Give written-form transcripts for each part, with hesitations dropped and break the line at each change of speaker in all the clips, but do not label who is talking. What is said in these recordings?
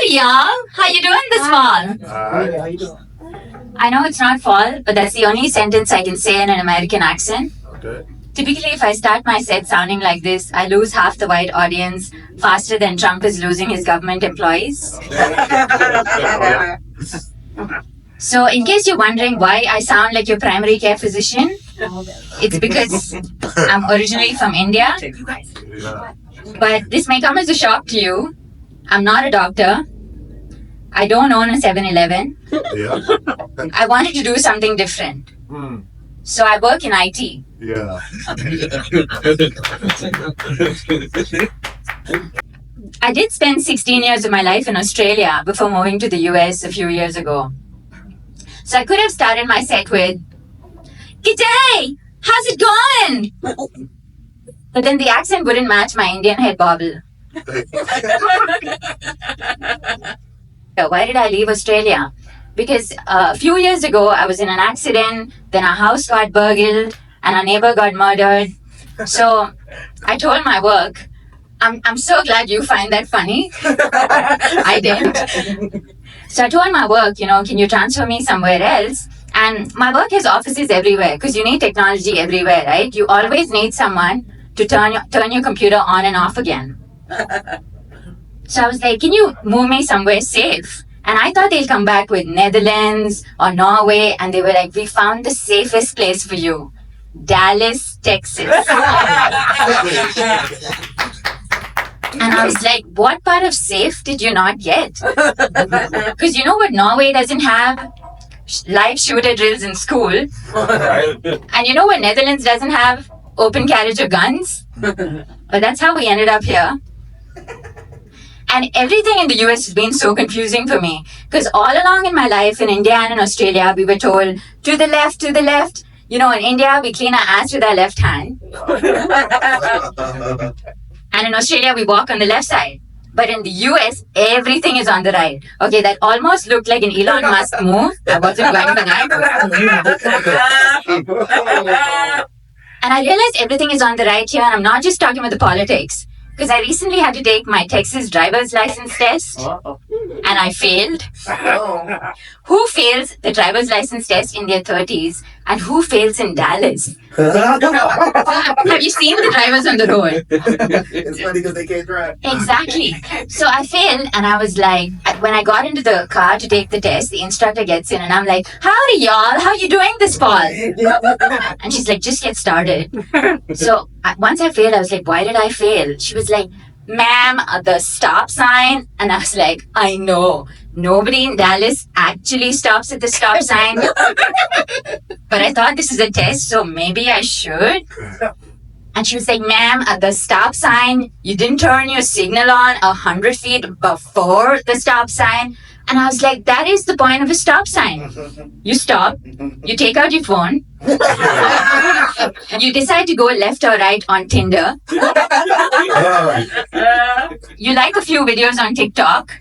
Hey y'all, how you doing this fall?
How you doing?
I know it's not fall, but that's the only sentence I can say in an American accent.
Okay.
Typically, if I start my set sounding like this, I lose half the white audience faster than Trump is losing his government employees. So, in case you're wondering why I sound like your primary care physician, it's because I'm originally from India.
Yeah.
But this may come as a shock to you. I'm not a doctor. I don't own a 7-Eleven.
Yeah.
I wanted to do something different. So I work in IT.
Yeah.
I did spend 16 years of my life in Australia before moving to the US a few years ago. So I could have started my set with, "G'day! How's it going?" But then the accent wouldn't match my Indian head bobble. Why did I leave Australia? Because a few years ago, I was in an accident, then our house got burgled, and our neighbor got murdered. So I told my work, I'm so glad you find that funny. I didn't. So I told my work, can you transfer me somewhere else? And my work has offices everywhere because you need technology everywhere, right? You always need someone to turn your computer on and off again. So I was like, can you move me somewhere safe? And I thought they'll come back with Netherlands or Norway. And they were like, we found the safest place for you. Dallas, Texas. And I was like, what part of safe did you not get? Because you know what Norway doesn't have? Live shooter drills in school. And you know what Netherlands doesn't have? Open carriage of guns. But that's how we ended up here. And everything in the US has been so confusing for me. Because all along in my life in India and in Australia, we were told, to the left, to the left. In India, we clean our ass with our left hand. And in Australia, we walk on the left side. But in the US, everything is on the right. Okay, that almost looked like an Elon Musk move. I wasn't going for that. And I realized everything is on the right here. And I'm not just talking about the politics. Because I recently had to take my Texas driver's license test. And I failed. Who fails the driver's license test in their 30s? And who fails in Dallas? Have you seen the drivers on the road?
It's funny because they can't drive.
Exactly. So I failed and I was like, when I got into the car to take the test, the instructor gets in and I'm like, howdy y'all, how you doing this fall? And she's like, just get started. So once I failed, I was like, why did I fail? She was like, ma'am, the stop sign. And I was like, I know. Nobody in Dallas actually stops at the stop sign. But I thought this is a test, so maybe I should. And she was like, ma'am, at the stop sign, you didn't turn your signal on 100 feet before the stop sign. And I was like, that is the point of a stop sign. You stop, you take out your phone, you decide to go left or right on Tinder. You like a few videos on TikTok.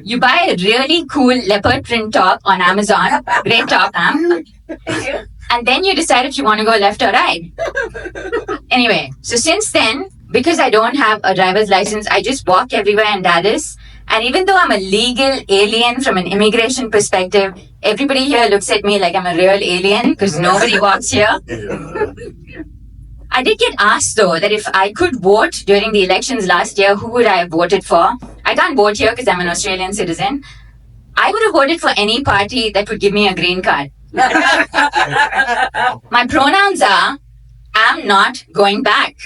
You buy a really cool leopard print top on Amazon. Great top, huh? And then you decide if you want to go left or right. Anyway, so since then, because I don't have a driver's license, I just walk everywhere in Dallas. And even though I'm a legal alien from an immigration perspective, everybody here looks at me like I'm a real alien because nobody walks here. I did get asked, though, that if I could vote during the elections last year, who would I have voted for? I can't vote here because I'm an Australian citizen. I would have voted for any party that would give me a green card. My pronouns are, I'm not going back.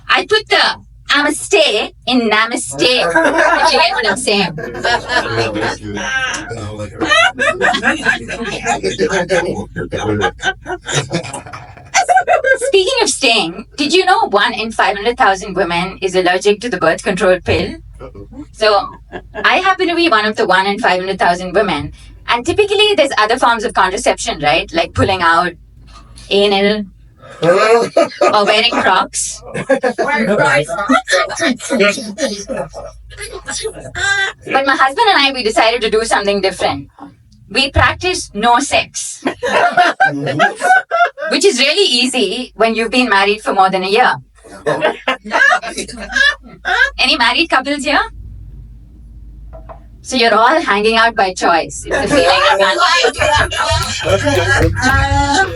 I put the I'ma stay in namaste. If you get what I'm saying. Speaking of staying, did you know 1 in 500,000 women is allergic to the birth control pill? So I happen to be one of the 1 in 500,000 women. And typically there's other forms of contraception, right? Like pulling out, anal, or wearing Crocs. But my husband and I, we decided to do something different. We practice no sex. Which is really easy when you've been married for more than a year. Any married couples here? So you're all hanging out by choice. It's the feeling I can't.